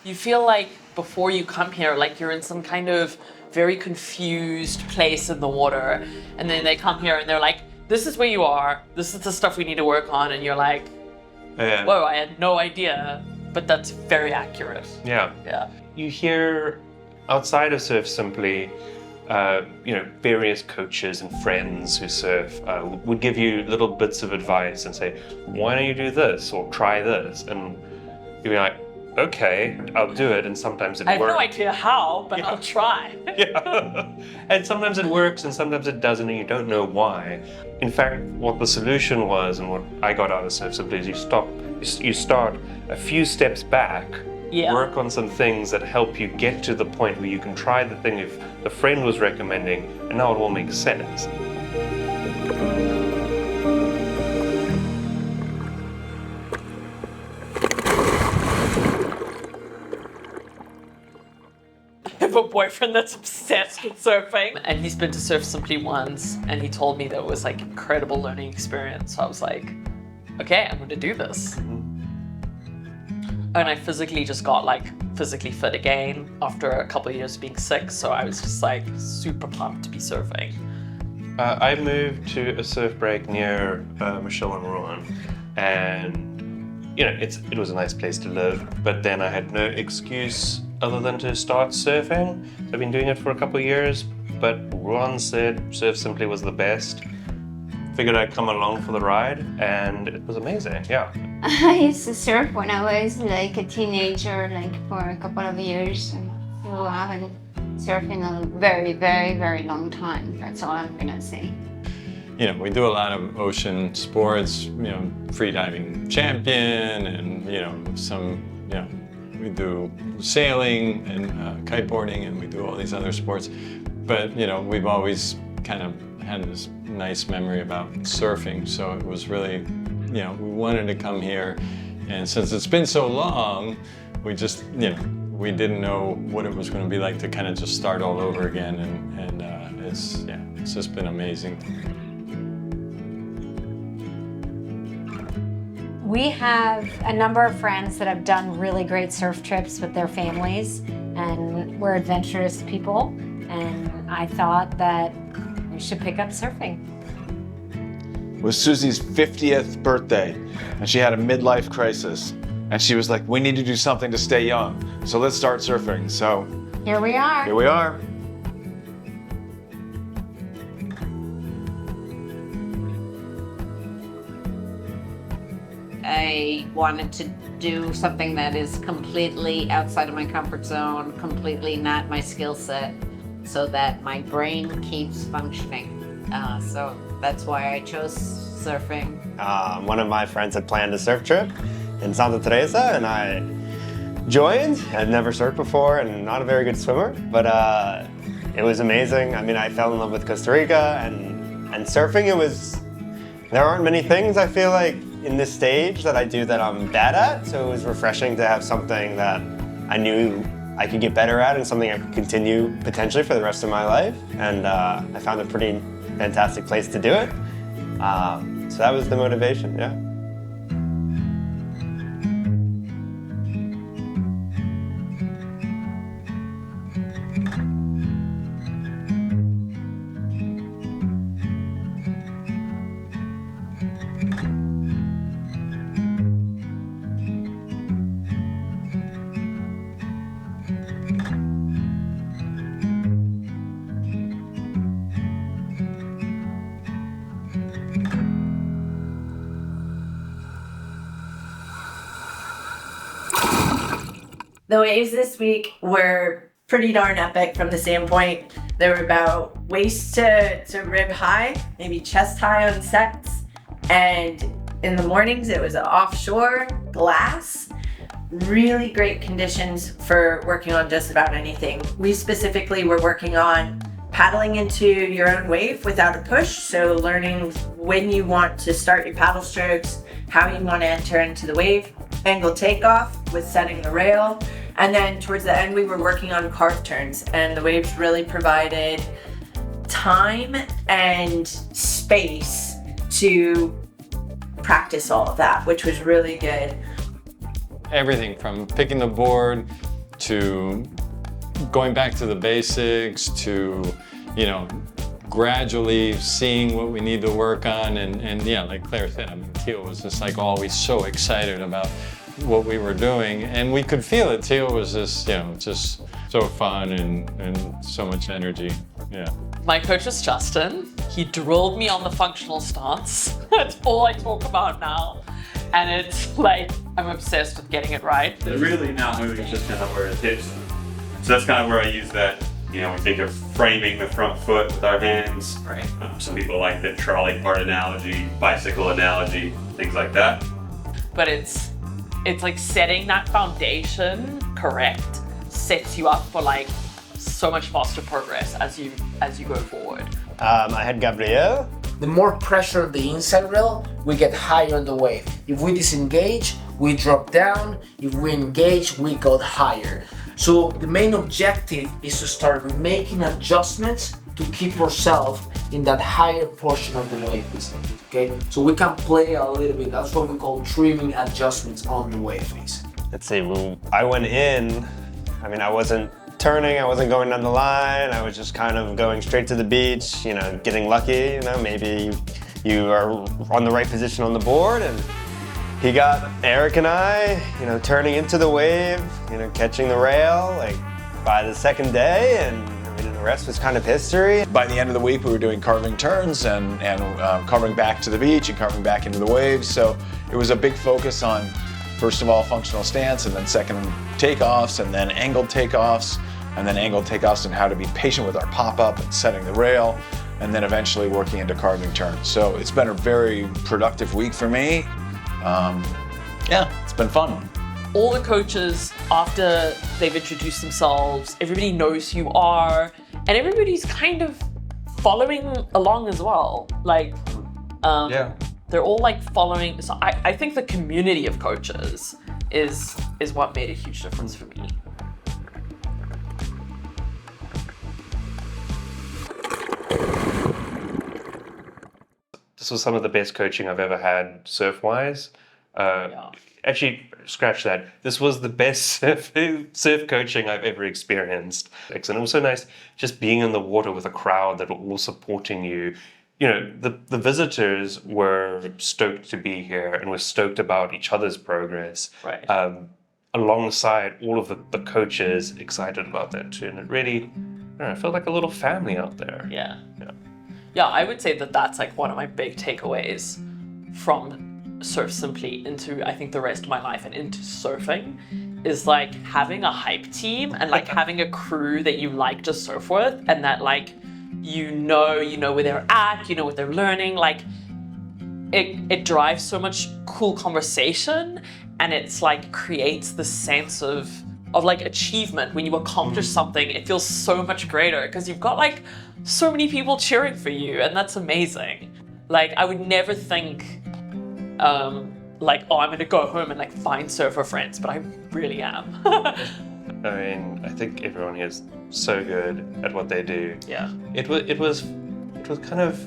You feel like before you come here, like you're in some kind of very confused place in the water. And then they come here and they're like, this is where you are. This is the stuff we need to work on. And you're like, whoa, I had no idea. But that's very accurate. Yeah. You hear outside of Surf Simply, various coaches and friends who surf would give you little bits of advice and say, why don't you do this or try this? And you'd be like, okay, I'll do it. And sometimes it works. I have no idea how, but I'll try. Yeah. And sometimes it works and sometimes it doesn't and you don't know why. In fact, what the solution was and what I got out of Surf Simply is you start a few steps back, work on some things that help you get to the point where you can try the thing if the friend was recommending, and now it all makes sense. I have a boyfriend that's obsessed with surfing, and he's been to Surf Simply once, and he told me that it was like incredible learning experience. So I was like, okay, I'm going to do this. And I physically just got physically fit again after a couple of years of being sick. So I was just like super pumped to be surfing. I moved to a surf break near Michelle and Rouen, and it was a nice place to live. But then I had no excuse other than to start surfing. So I've been doing it for a couple of years. But Ron said Surf Simply was the best. Figured I'd come along for the ride, and it was amazing. Yeah. I used to surf when I was like a teenager, for a couple of years. So I haven't surfed in a very, very, very long time. That's all I'm gonna say. We do a lot of ocean sports, freediving champion, and we do sailing and kiteboarding, and we do all these other sports. But we've always kind of had this nice memory about surfing, so it was really, we wanted to come here, and since it's been so long, we just, we didn't know what it was going to be like to kind of just start all over again, and it's just been amazing. We have a number of friends that have done really great surf trips with their families, and we're adventurous people, and I thought that we should pick up surfing. It was Susie's 50th birthday, and she had a midlife crisis. And she was like, we need to do something to stay young, so let's start surfing. So here we are. Here we are. I wanted to do something that is completely outside of my comfort zone, completely not my skill set, so that my brain keeps functioning. So that's why I chose surfing. One of my friends had planned a surf trip in Santa Teresa, and I joined. I'd never surfed before and not a very good swimmer, but it was amazing. I mean, I fell in love with Costa Rica and surfing. There aren't many things I feel like in this stage that I do that I'm bad at, so it was refreshing to have something that I knew I could get better at and something I could continue potentially for the rest of my life. And I found a pretty fantastic place to do it. So that was the motivation, yeah. The waves this week were pretty darn epic from the standpoint. They were about waist to rib high, maybe chest high on sets. And in the mornings, it was an offshore glass. Really great conditions for working on just about anything. We specifically were working on paddling into your own wave without a push. So learning when you want to start your paddle strokes, how you want to enter into the wave, angle takeoff with setting the rail. And then towards the end, we were working on carve turns, and the waves really provided time and space to practice all of that, which was really good. Everything from picking the board, to going back to the basics, to, you know, gradually seeing what we need to work on. And yeah, like Claire said, I mean, Teal was just like always so excited about what we were doing. And we could feel it. Teal was just, you know, just so fun and so much energy. Yeah. My coach is Justin. He drilled me on the functional stance. That's all I talk about now. And it's like, I'm obsessed with getting it right. The really now moving is just kind of where it hits. So that's kind of where I use that, you know, we think of framing the front foot with our hands. Right. Some people like the trolley cart analogy, bicycle analogy, things like that. But it's like setting that foundation correct sets you up for like so much faster progress as you go forward. I had Gabriel. The more pressure of the inside rail, we get higher on the wave. If we disengage, we drop down. If we engage, we go higher. So the main objective is to start making adjustments to keep ourselves in that higher portion of the wave. Okay, so we can play a little bit. That's what we call trimming adjustments on the wave face. Let's see, when I went in, I mean, I wasn't turning, I wasn't going down the line, I was just kind of going straight to the beach, you know, getting lucky, you know, maybe you are on the right position on the board, and he got Eric and I, you know, turning into the wave, you know, catching the rail, like by the second day, and I mean, the rest was kind of history. By the end of the week, we were doing carving turns and carving back to the beach and carving back into the waves. So it was a big focus on, first of all, functional stance, and then second, takeoffs, and then angled takeoffs, and then angled takeoffs and how to be patient with our pop-up and setting the rail, and then eventually working into carving turns. So it's been a very productive week for me. Yeah, it's been fun. All the coaches, after they've introduced themselves, everybody knows who you are, and everybody's kind of following along as well. Like, Yeah. they're all like following. So I think the community of coaches is what made a huge difference for me. This was some of the best coaching I've ever had surf-wise. Actually, scratch that. This was the best surf coaching I've ever experienced. And it was so nice just being in the water with a crowd that were all supporting you. You know, the visitors were stoked to be here and were stoked about each other's progress. Right. Alongside all of the coaches excited about that too. And it really, I don't know, it felt like a little family out there. Yeah. Yeah, I would say that that's like one of my big takeaways from Surf Simply into, I think, the rest of my life and into surfing is like having a hype team and like having a crew that you like to surf with, and that like you know where they're at, you know what they're learning. Like it drives so much cool conversation, and it's like creates the sense of like achievement. When you accomplish something, it feels so much greater because you've got like so many people cheering for you, and that's amazing. Like I would never think like, oh, I'm gonna go home and like find surfer friends, but I really am. I mean, I think everyone here is so good at what they do. Yeah. It was kind of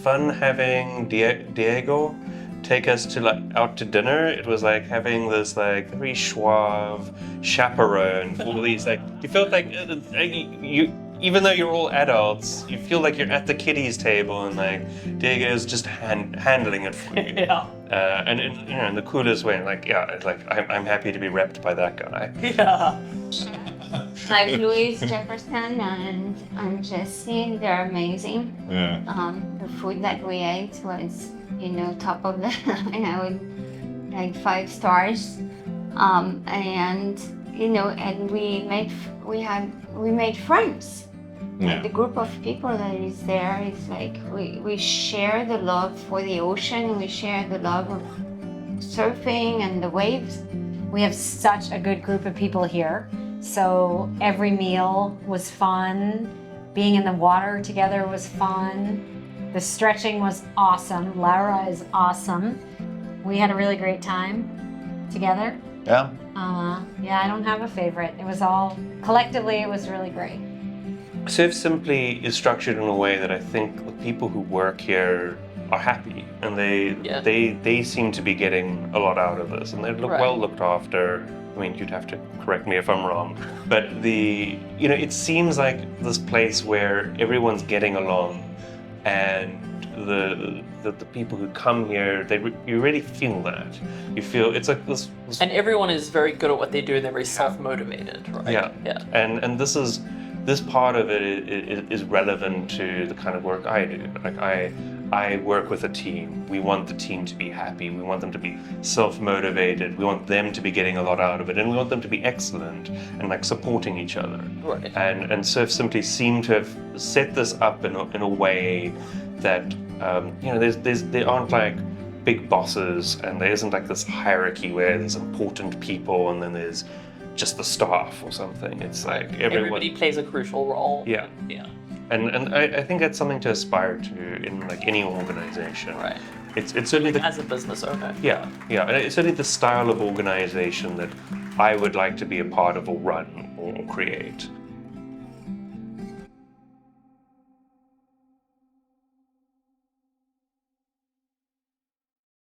fun having Diego take us to like out to dinner. It was like having this like very suave chaperone. All these like you felt like you. Even though you're all adults, you feel like you're at the kiddies table and like Diego's just handling it for you. Yeah. And in the coolest way, like it's like I'm happy to be repped by that guy. Yeah. Like Louise Jefferson and Jesse, they're amazing. Yeah. The food that we ate was, top of the line. I would like 5 stars. And we made friends. Yeah. The group of people that is there is like we share the love for the ocean. We share the love of surfing and the waves. We have such a good group of people here. So every meal was fun. Being in the water together was fun. The stretching was awesome. Laura is awesome. We had a really great time together. Yeah. Yeah, I don't have a favorite. It was all, collectively, it was really great. Surf Simply is structured in a way that I think the people who work here are happy, and Yeah. they seem to be getting a lot out of this, and they look Right. well looked after. I mean, you'd have to correct me if I'm wrong, but it seems like this place where everyone's getting along, and the people who come here, you really feel that. You feel it's like this And everyone is very good at what they do. They're very self-motivated, right? yeah. Yeah. And this part of it is relevant to the kind of work I do. Like I work with a team. We want the team to be happy. We want them to be self-motivated. We want them to be getting a lot out of it, and we want them to be excellent and like supporting each other. Right. And Surf Simply seem to have set this up in a way that there aren't like big bosses, and there isn't like this hierarchy where there's important people and then there's just the staff or something. It's like Everybody plays a crucial role. Yeah. Yeah. And I think that's something to aspire to in like any organization. Right. It's certainly the As a business owner. yeah, and it's certainly the style of organization that I would like to be a part of or run or create.